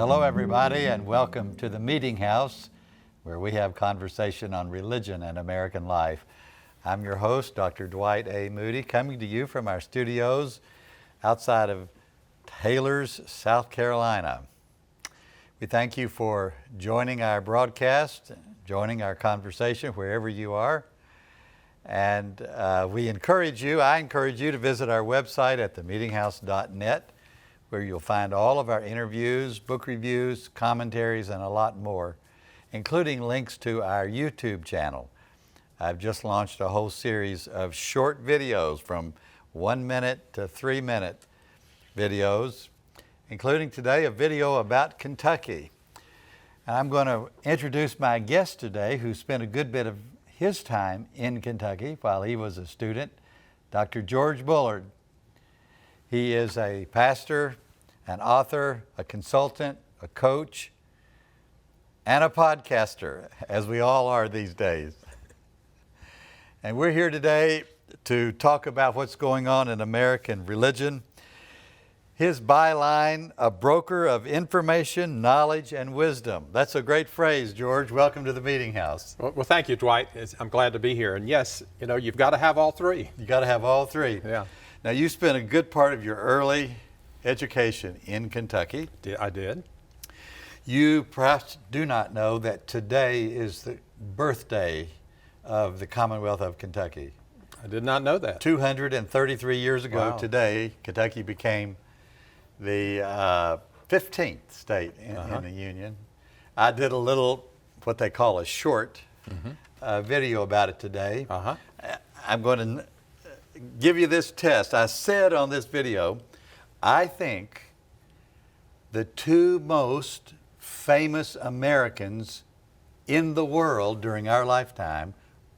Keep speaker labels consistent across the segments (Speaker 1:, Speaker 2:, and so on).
Speaker 1: Hello, everybody, and welcome to the Meeting House, where we have conversation on religion and American life. I'm your host, Dr. Dwight A. Moody, coming to you from our studios outside of Taylors, South Carolina. We thank you for joining our broadcast, joining our conversation wherever you are. And I encourage you to visit our website at themeetinghouse.net, where you'll find all of our interviews, book reviews, commentaries, and a lot more, including links to our YouTube channel. I've just launched a whole series of short videos from 1 minute to 3 minute videos, including today a video about Kentucky. And I'm going to introduce my guest today, who spent a good bit of his time in Kentucky while he was a student, Dr. Geroge Bullard. He is a pastor, an author, a consultant, a coach, and a podcaster, as we all are these days. And we're here today to talk about what's going on in American religion. His byline, a broker of information, knowledge, and wisdom. That's a great phrase, George. Welcome to the Meeting House.
Speaker 2: Well, thank you, Dwight. I'm glad to be here. And yes, you've got to have all three.
Speaker 1: You got to have all three.
Speaker 2: Yeah.
Speaker 1: Now, you spent a good part of your early education in Kentucky.
Speaker 2: I did.
Speaker 1: You perhaps do not know that today is the birthday of the Commonwealth of Kentucky.
Speaker 2: I did not know that.
Speaker 1: 233 years ago today, Kentucky became the 15th state in the Union. I did a little, what they call a short video about it today. I'm going to give you this test. I said on this video, I think the two most famous Americans in the world during our lifetime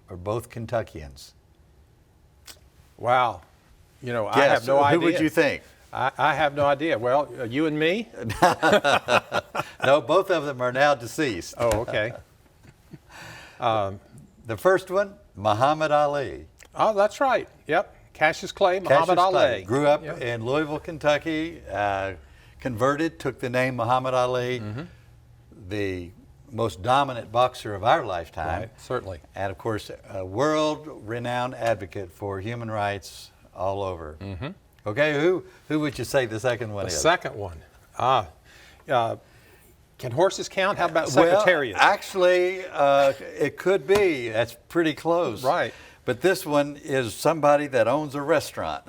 Speaker 1: are both Kentuckians.
Speaker 2: Wow. I have no idea.
Speaker 1: Who would you think?
Speaker 2: I have no idea. Well, you and me?
Speaker 1: No, both of them are now deceased.
Speaker 2: Oh, okay.
Speaker 1: The first one, Muhammad Ali.
Speaker 2: Oh, that's right. Yep. Cassius Clay, Muhammad Ali.
Speaker 1: Grew up in Louisville, Kentucky, converted, took the name Muhammad Ali, the most dominant boxer of our lifetime.
Speaker 2: Right, certainly.
Speaker 1: And of course, a world-renowned advocate for human rights all over. Okay, who would you say the second one is?
Speaker 2: The second one. Can horses count? How about Secretariat?
Speaker 1: Well, actually, it could be. That's pretty close.
Speaker 2: Right.
Speaker 1: But this one is somebody that owns a restaurant.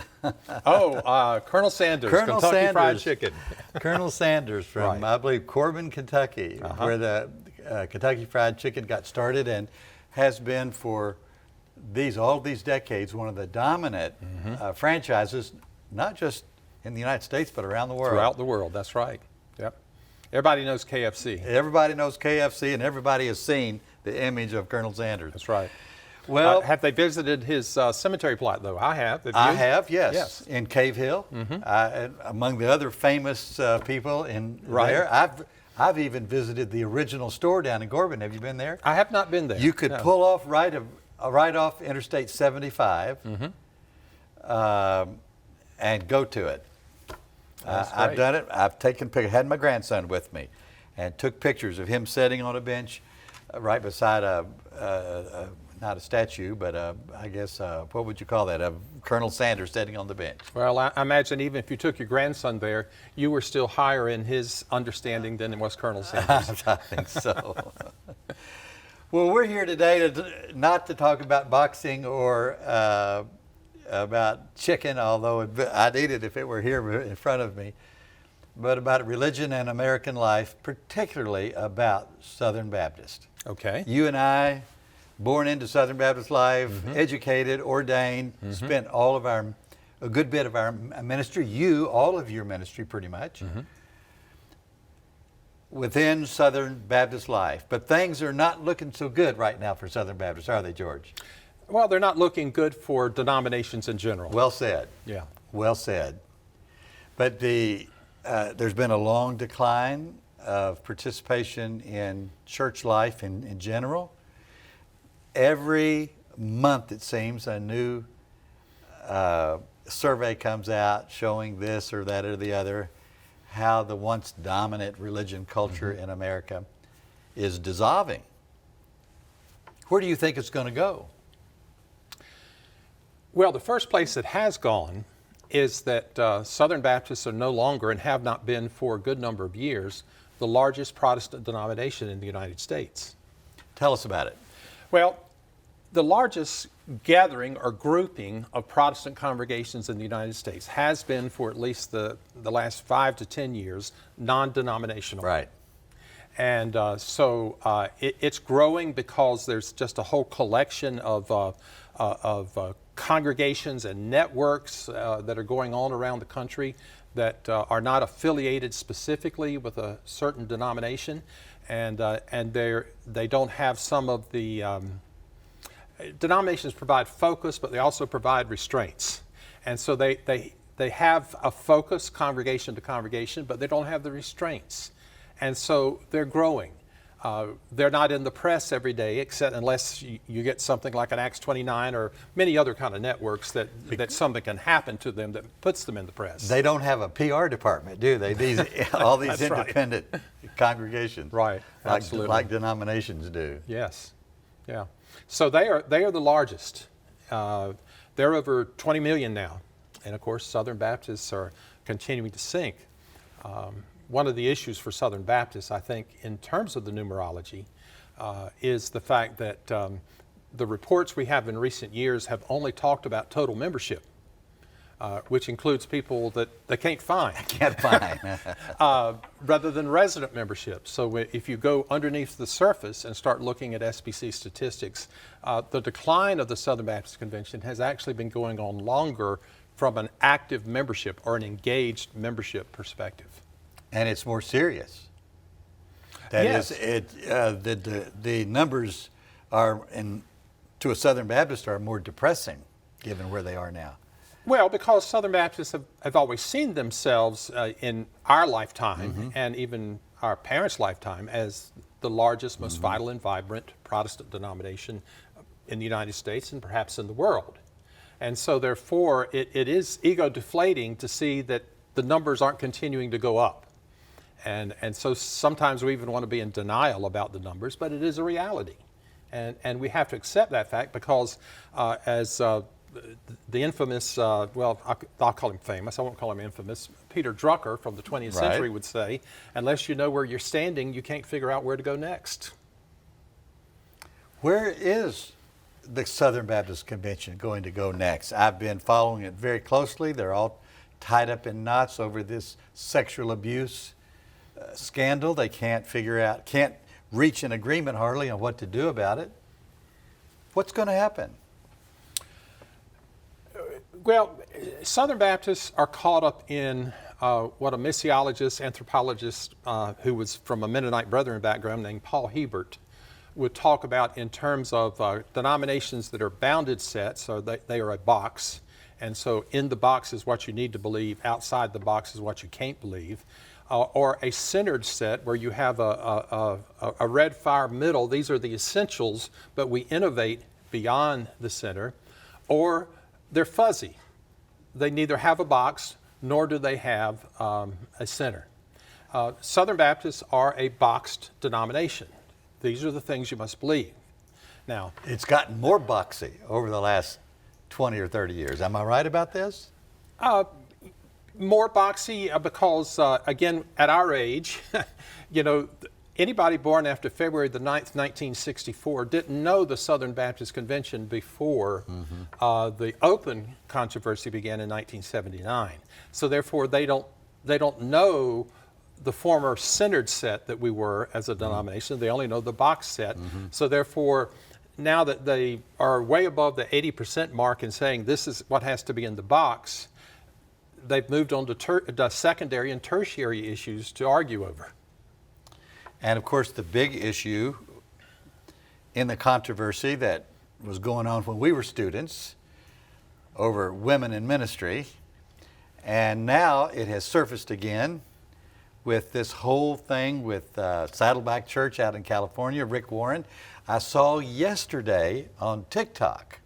Speaker 2: Colonel Sanders, Kentucky Fried Chicken.
Speaker 1: Colonel Sanders from,
Speaker 2: Right.
Speaker 1: I believe, Corbin, Kentucky, where the Kentucky Fried Chicken got started and has been for all these decades one of the dominant franchises, not just in the United States, but around the world.
Speaker 2: Throughout the world, that's right. Yep. Everybody knows KFC.
Speaker 1: Everybody knows KFC, and everybody has seen the image of Colonel Sanders.
Speaker 2: That's right.
Speaker 1: Well,
Speaker 2: have they visited his cemetery plot, though? I have.
Speaker 1: I have, yes. In Cave Hill, among the other famous people there. I've even visited the original store down in Corbin. Have you been there?
Speaker 2: I have not been there.
Speaker 1: You could pull off right off Interstate 75 and go to it. I've done it. I've taken pictures. Had my grandson with me, and took pictures of him sitting on a bench right beside not a statue, but I guess, what would you call that? Colonel Sanders sitting on the bench.
Speaker 2: Well, I imagine even if you took your grandson there, you were still higher in his understanding than it was Colonel Sanders.
Speaker 1: I think so. Well, we're here today not to talk about boxing or about chicken, although I'd eat it if it were here in front of me, but about religion and American life, particularly about Southern Baptist.
Speaker 2: Okay.
Speaker 1: You and I, born into Southern Baptist life, educated, ordained, spent a good bit of our ministry, all of your ministry pretty much, within Southern Baptist life. But things are not looking so good right now for Southern Baptists, are they, George?
Speaker 2: Well, they're not looking good for denominations in general.
Speaker 1: Well said.
Speaker 2: Yeah.
Speaker 1: Well said. But there's been a long decline of participation in church life in general. Every month, it seems, a new survey comes out showing this or that or the other. how the once dominant religion culture in America is dissolving. Where do you think it's going to go?
Speaker 2: Well, the first place it has gone is that Southern Baptists are no longer, and have not been for a good number of years, the largest Protestant denomination in the United States.
Speaker 1: Tell us about it.
Speaker 2: Well, the largest gathering or grouping of Protestant congregations in the United States has been, for at least the last 5 to 10 years, non-denominational.
Speaker 1: Right.
Speaker 2: And so it's growing because there's just a whole collection of congregations and networks that are going on around the country that are not affiliated specifically with a certain denomination, and they don't have some of the denominations provide focus, but they also provide restraints, and so they have a focus congregation to congregation, but they don't have the restraints, and so they're growing. They're not in the press every day, except unless you get something like an Acts 29 or many other kind of networks that something can happen to them that puts them in the press.
Speaker 1: They don't have a PR department, do they? All these
Speaker 2: That's
Speaker 1: independent congregations,
Speaker 2: Right, absolutely.
Speaker 1: like denominations do.
Speaker 2: Yes, yeah. So they are the largest. They're over 20 million now, and of course Southern Baptists are continuing to sink. One of the issues for Southern Baptists, I think, in terms of the numerology, is the fact that the reports we have in recent years have only talked about total membership, which includes people that they can't find.
Speaker 1: Can't find.
Speaker 2: Rather than resident membership. So if you go underneath the surface and start looking at SBC statistics, the decline of the Southern Baptist Convention has actually been going on longer from an active membership or an engaged membership perspective.
Speaker 1: And it's more serious. That
Speaker 2: Yes.
Speaker 1: is, the numbers are, to a Southern Baptist, are more depressing, given where they are now.
Speaker 2: Well, because Southern Baptists have always seen themselves in our lifetime and even our parents' lifetime as the largest, most vital and vibrant Protestant denomination in the United States and perhaps in the world. And so therefore it is ego deflating to see that the numbers aren't continuing to go up. And so sometimes we even want to be in denial about the numbers, but it is a reality. And we have to accept that fact because as the infamous, well, I'll call him famous, I won't call him infamous, Peter Drucker from the 20th century would say, unless you know where you're standing, you can't figure out where to go next.
Speaker 1: Where is the Southern Baptist Convention going to go next? I've been following it very closely. They're all tied up in knots over this sexual abuse scandal. They can't reach an agreement hardly on what to do about it. What's going to happen?
Speaker 2: Well, Southern Baptists are caught up in what a missiologist, anthropologist who was from a Mennonite Brethren background named Paul Hebert would talk about in terms of denominations that are bounded sets, so they are a box. And so in the box is what you need to believe, outside the box is what you can't believe. Or a centered set where you have a red fire middle. These are the essentials, but we innovate beyond the center. Or they're fuzzy. They neither have a box nor do they have a center. Southern Baptists are a boxed denomination. These are the things you must believe. Now,
Speaker 1: It's gotten more boxy over the last 20 or 30 years. Am I right about this?
Speaker 2: more boxy because, again, at our age, you know, anybody born after February the 9th, 1964 didn't know the Southern Baptist Convention before the open controversy began in 1979. So therefore, they don't know the former centered set that we were as a denomination. They only know the box set. So therefore, now that they are way above the 80% mark in saying this is what has to be in the box, they've moved on to secondary and tertiary issues to argue over.
Speaker 1: And of course, the big issue in the controversy that was going on when we were students over women in ministry, and now it has surfaced again with this whole thing with Saddleback Church out in California, Rick Warren. I saw yesterday on TikTok,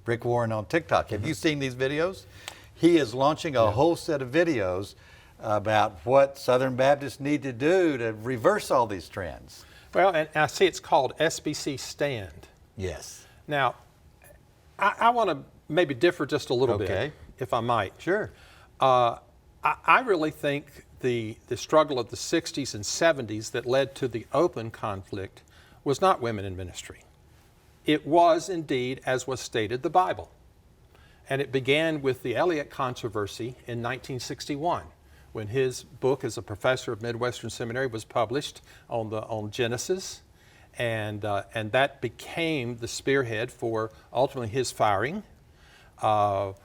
Speaker 1: Rick Warren on TikTok. Have you seen these videos? He is launching a whole set of videos about what Southern Baptists need to do to reverse all these trends.
Speaker 2: Well, and I see it's called SBC Stand.
Speaker 1: Yes.
Speaker 2: Now, I want to maybe differ just a little bit, if I might.
Speaker 1: Sure.
Speaker 2: I really think the struggle of the 60s and 70s that led to the open conflict was not women in ministry. It was indeed, as was stated, the Bible. And it began with the Eliot controversy in 1961, when his book as a professor of Midwestern Seminary was published on Genesis. And that became the spearhead for ultimately his firing. A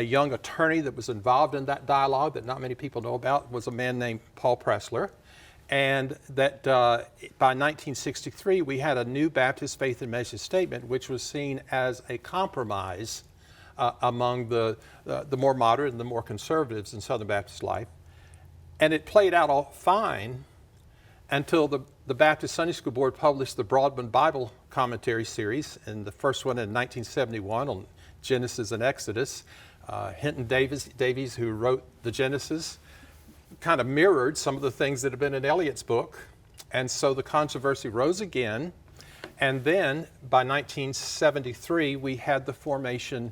Speaker 2: young attorney that was involved in that dialogue that not many people know about was a man named Paul Pressler. And that by 1963, we had a new Baptist faith and message statement, which was seen as a compromise among the more moderate and the more conservatives in Southern Baptist life. And it played out all fine until the Baptist Sunday School Board published the Broadman Bible Commentary Series, and the first one in 1971 on Genesis and Exodus. Hinton Davies, who wrote the Genesis, kind of mirrored some of the things that have been in Eliot's book. And so the controversy rose again. And then by 1973, we had the formation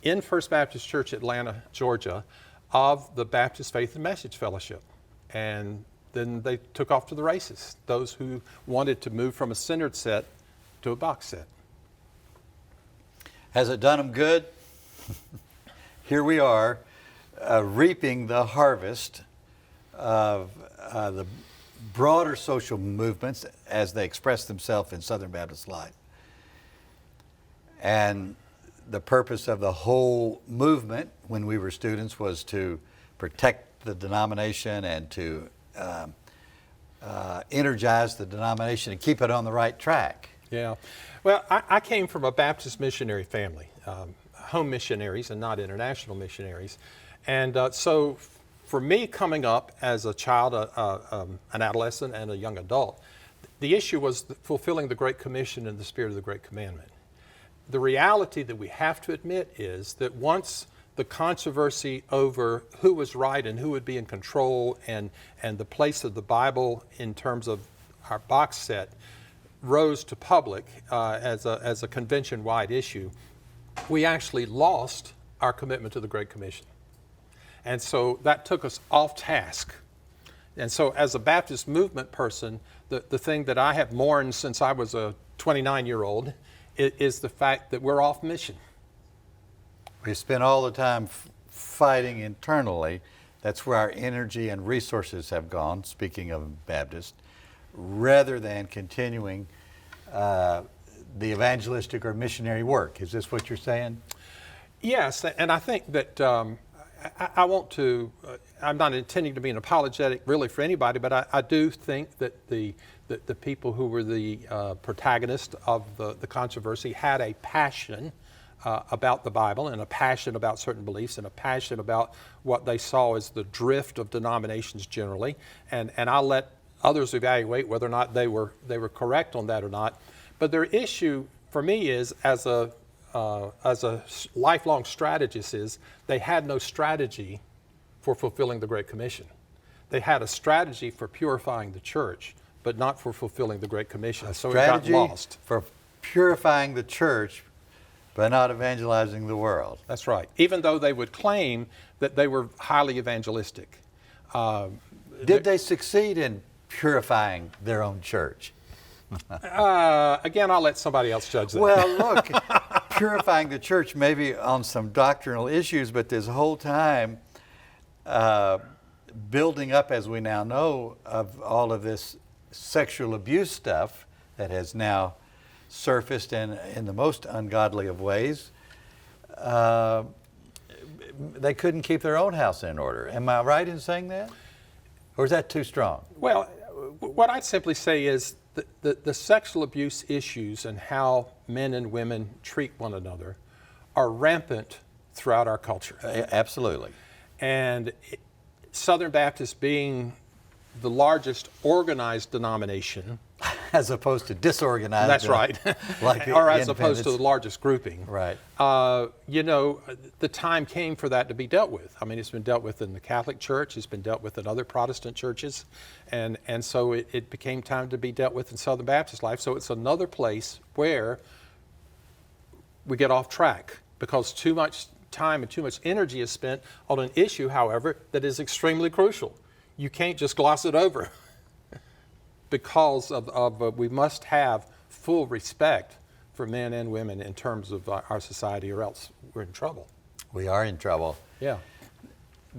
Speaker 2: in First Baptist Church, Atlanta, Georgia, of the Baptist Faith and Message Fellowship. And then they took off to the races, those who wanted to move from a centered set to a box set.
Speaker 1: Has it done them good? Here we are, reaping the harvest of the broader social movements as they express themselves in Southern Baptist life. And the purpose of the whole movement when we were students was to protect the denomination and to energize the denomination and keep it on the right track.
Speaker 2: Yeah. Well, I came from a Baptist missionary family, home missionaries and not international missionaries. And so for me coming up as a child, an adolescent and a young adult, the issue was fulfilling the Great Commission and the spirit of the Great Commandment. The reality that we have to admit is that once the controversy over who was right and who would be in control and the place of the Bible in terms of our box set rose to public as a convention-wide issue, we actually lost our commitment to the Great Commission. And so that took us off task. And so as a Baptist movement person, the thing that I have mourned since I was a 29-year-old is the fact that we're off mission.
Speaker 1: We spend all the time fighting internally. That's where our energy and resources have gone, speaking of Baptist, rather than continuing the evangelistic or missionary work. Is this what you're saying?
Speaker 2: Yes, and I think that I want to, I'm not intending to be an apologetic really for anybody, but I do think that the people who were the protagonists of the controversy had a passion about the Bible and a passion about certain beliefs and a passion about what they saw as the drift of denominations generally. And I'll let others evaluate whether or not they were correct on that or not. But their issue for me is, as a lifelong strategist, is they had no strategy for fulfilling the Great Commission. They had a strategy for purifying the church, but not for fulfilling the Great Commission. So it got lost.
Speaker 1: For purifying the church, but not evangelizing the world.
Speaker 2: That's right. Even though they would claim that they were highly evangelistic.
Speaker 1: Did they succeed in purifying their own church?
Speaker 2: Again, I'll let somebody else judge that.
Speaker 1: Well, look, purifying the church maybe on some doctrinal issues, but this whole time building up, as we now know, of all of this sexual abuse stuff that has now surfaced in the most ungodly of ways. They couldn't keep their own house in order. Am I right in saying that? Or is that too strong?
Speaker 2: Well, what I'd simply say is the sexual abuse issues and how men and women treat one another are rampant throughout our culture.
Speaker 1: Absolutely.
Speaker 2: And Southern Baptist being the largest organized denomination
Speaker 1: as opposed to disorganized.
Speaker 2: That's right.
Speaker 1: Like
Speaker 2: or as opposed to the
Speaker 1: independents.
Speaker 2: largest grouping.
Speaker 1: Right.
Speaker 2: The time came for that to be dealt with. I mean, it's been dealt with in the Catholic Church. It's been dealt with in other Protestant churches. And so it became time to be dealt with in Southern Baptist life. So it's another place where we get off track because too much time and too much energy is spent on an issue, however, that is extremely crucial. You can't just gloss it over because we must have full respect for men and women in terms of our society, or else we're in trouble.
Speaker 1: We are in trouble.
Speaker 2: Yeah.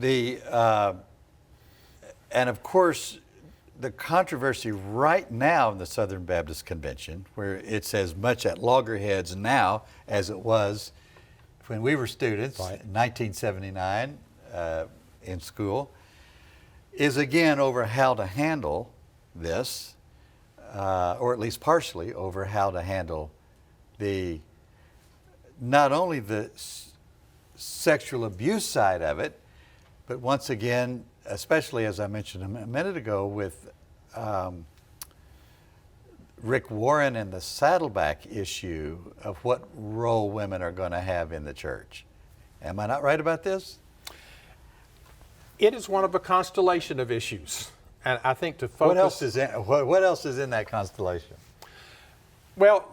Speaker 1: And of course, the controversy right now in the Southern Baptist Convention, where it's as much at loggerheads now as it was when we were students
Speaker 2: Right.
Speaker 1: in 1979 in school, is again over how to handle this, or at least partially over how to handle not only the sexual abuse side of it, but once again, especially as I mentioned a minute ago with Rick Warren and the Saddleback issue of what role women are going to have in the church. Am I not right about this?
Speaker 2: It is one of a constellation of issues. And I think to focus...
Speaker 1: What else is in that constellation?
Speaker 2: Well,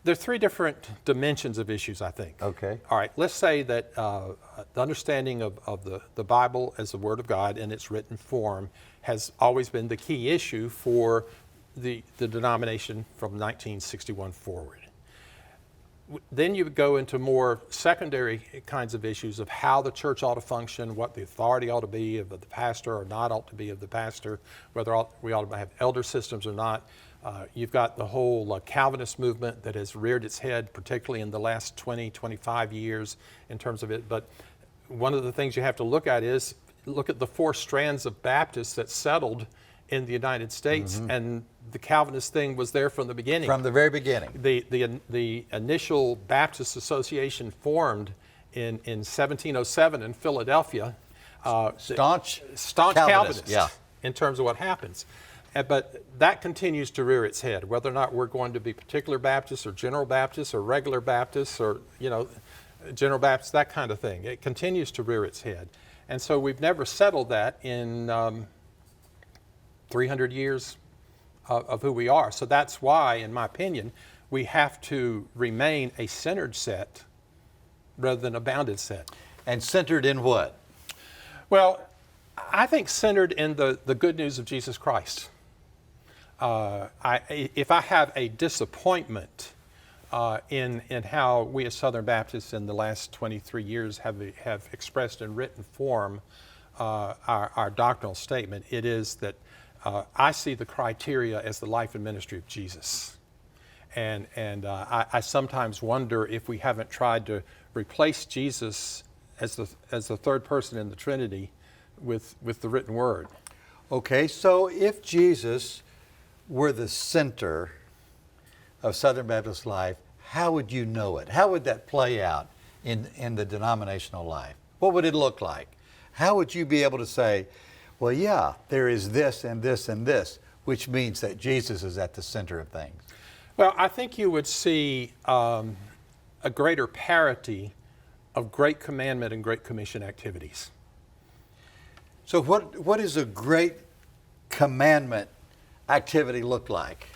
Speaker 2: there are three different dimensions of issues, I think.
Speaker 1: Okay.
Speaker 2: All right, let's say that the understanding of the Bible as the Word of God in its written form has always been the key issue for the denomination from 1961 forward. Then you would go into more secondary kinds of issues of how the church ought to function, what the authority ought to be of the pastor or not ought to be of the pastor, whether we ought to have elder systems or not. You've got the whole Calvinist movement that has reared its head, particularly in the last 20, 25 years in terms of it. But one of the things you have to look at is look at the four strands of Baptists that settled in the United States, and the Calvinist thing was there from the beginning.
Speaker 1: From the very beginning.
Speaker 2: The initial Baptist Association formed in 1707 in Philadelphia.
Speaker 1: Staunch
Speaker 2: Calvinists,
Speaker 1: yeah.
Speaker 2: in terms of what happens. But that continues to rear its head, whether or not we're going to be particular Baptists or general Baptists or regular Baptists or, general Baptists, that kind of thing. It continues to rear its head. And so we've never settled that in 300 years of who we are. So that's why, in my opinion, we have to remain a centered set rather than a bounded set.
Speaker 1: And centered in what?
Speaker 2: Well, I think centered in the good news of Jesus Christ. If I have a disappointment in how we as Southern Baptists in the last 23 years have expressed in written form our doctrinal statement, it is that I see the criteria as the life and ministry of Jesus. And I sometimes wonder if we haven't tried to replace Jesus as the third person in the Trinity with the written word.
Speaker 1: Okay, so if Jesus were the center of Southern Baptist life, how would you know it? How would that play out in the denominational life? What would it look like? How would you be able to say, well, yeah, there is this and this and this, which means that Jesus is at the center of things?
Speaker 2: Well, I think you would see a greater parity of Great Commandment and Great Commission activities.
Speaker 1: So what does a great commandment activity look like?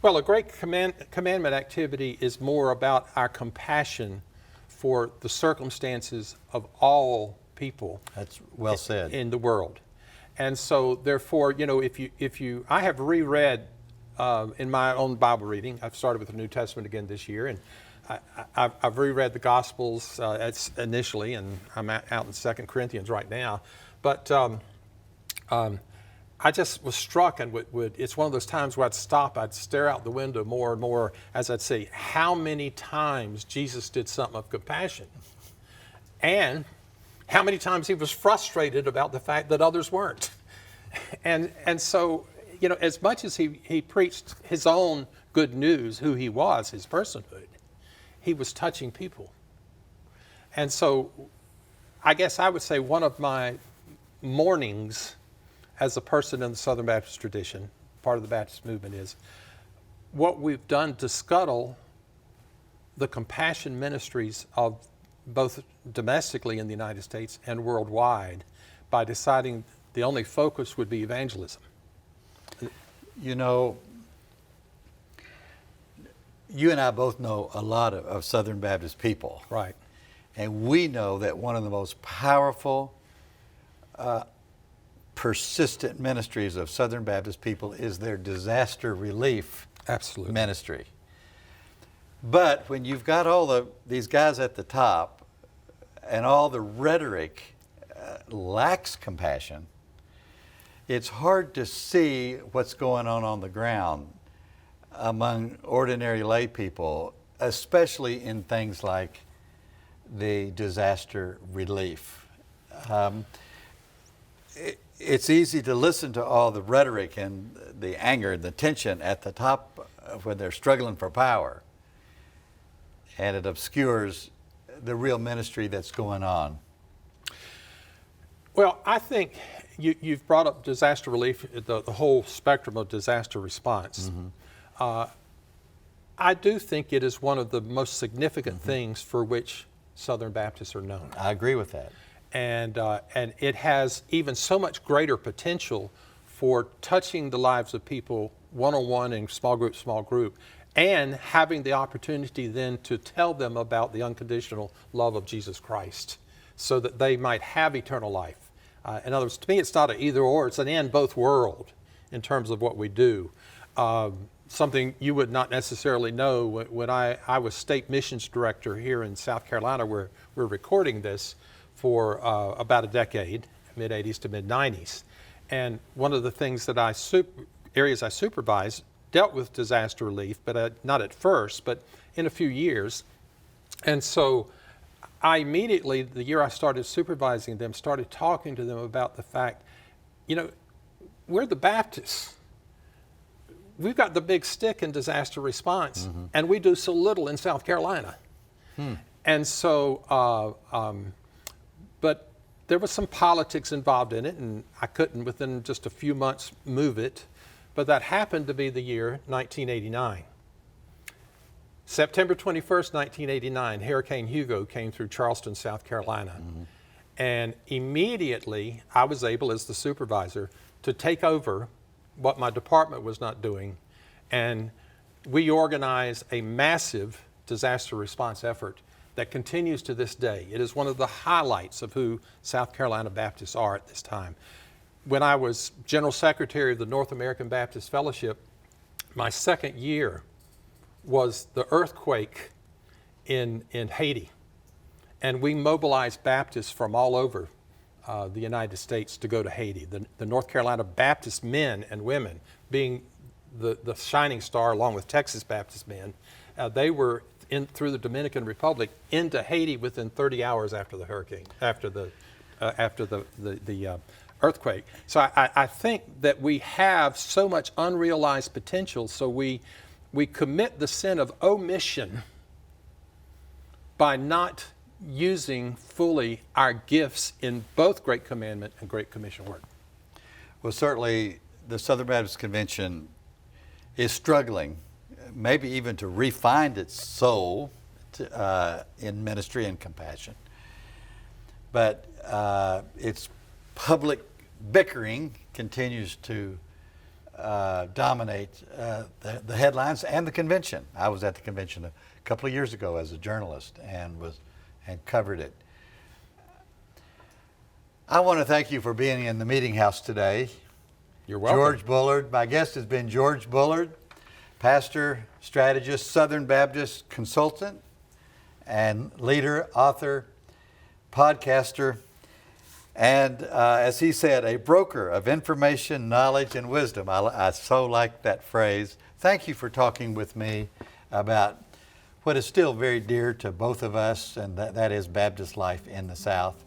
Speaker 2: Well, a great commandment activity is more about our compassion for the circumstances of all people.
Speaker 1: That's well said.
Speaker 2: In the world. And so therefore, I have reread in my own Bible reading, I've started with the New Testament again this year, and I've reread the Gospels initially, and I'm out in 2 Corinthians right now. But I just was struck, and it's one of those times where I'd stop, I'd stare out the window more and more as I'd see how many times Jesus did something of compassion, and how many times he was frustrated about the fact that others weren't. And so, as much as he preached his own good news, who he was, his personhood, he was touching people. And so I guess I would say one of my mornings as a person in the Southern Baptist tradition, part of the Baptist movement, is what we've done to scuttle the compassion ministries of both domestically in the United States and worldwide by deciding the only focus would be evangelism.
Speaker 1: You know, you and I both know a lot of Southern Baptist people.
Speaker 2: Right.
Speaker 1: And we know that one of the most powerful, persistent ministries of Southern Baptist people is their disaster relief
Speaker 2: Absolutely.
Speaker 1: ministry. But when you've got all these guys at the top and all the rhetoric lacks compassion, it's hard to see what's going on the ground among ordinary lay people, especially in things like the disaster relief. It's easy to listen to all the rhetoric and the anger and the tension at the top when they're struggling for power, and it obscures the real ministry that's going on.
Speaker 2: Well, I think you've brought up disaster relief, the whole spectrum of disaster response. I do think it is one of the most significant things for which Southern Baptists are known.
Speaker 1: I agree with that.
Speaker 2: And it has even so much greater potential for touching the lives of people one-on-one and small group, and having the opportunity then to tell them about the unconditional love of Jesus Christ so that they might have eternal life. In other words, to me, it's not an either or, it's an and both world in terms of what we do. Something you would not necessarily know when I was state missions director here in South Carolina, where we're recording this, for about a decade, mid-'80s to mid-'90s. And one of the things that areas I supervised dealt with disaster relief, but not at first, but in a few years. And so I immediately, the year I started supervising them, started talking to them about the fact, you know, we're the Baptists. We've got the big stick in disaster response, and we do so little in South Carolina. And so, but there was some politics involved in it, and I couldn't within just a few months move it, but that happened to be the year 1989. September 21st, 1989, Hurricane Hugo came through Charleston, South Carolina. And immediately I was able, as the supervisor, to take over what my department was not doing, and we organized a massive disaster response effort that continues to this day. It is one of the highlights of who South Carolina Baptists are at this time. When I was General Secretary of the North American Baptist Fellowship, my second year was the earthquake in Haiti. And we mobilized Baptists from all over the United States to go to Haiti. The North Carolina Baptist men and women being the shining star, along with Texas Baptist men, they were through the Dominican Republic into Haiti within 30 hours after the hurricane, after the earthquake. So I think that we have so much unrealized potential, so we commit the sin of omission by not using fully our gifts in both Great Commandment and Great Commission work.
Speaker 1: Well, certainly the Southern Baptist Convention is struggling, maybe even to refine its soul in ministry and compassion. But its public bickering continues to dominate the headlines and the convention. I was at the convention a couple of years ago as a journalist and covered it. I want to thank you for being in the meeting house today.
Speaker 2: You're welcome.
Speaker 1: Geroge Bullard. My guest has been Geroge Bullard, pastor, strategist, Southern Baptist consultant, and leader, author, podcaster, and as he said, a broker of information, knowledge, and wisdom. I so like that phrase. Thank you for talking with me about what is still very dear to both of us, and that is Baptist life in the South.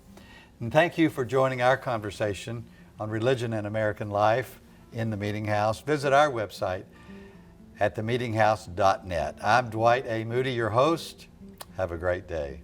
Speaker 1: And thank you for joining our conversation on religion and American life in the Meeting House. Visit our website at themeetinghouse.net. I'm Dwight A. Moody, your host. Have a great day.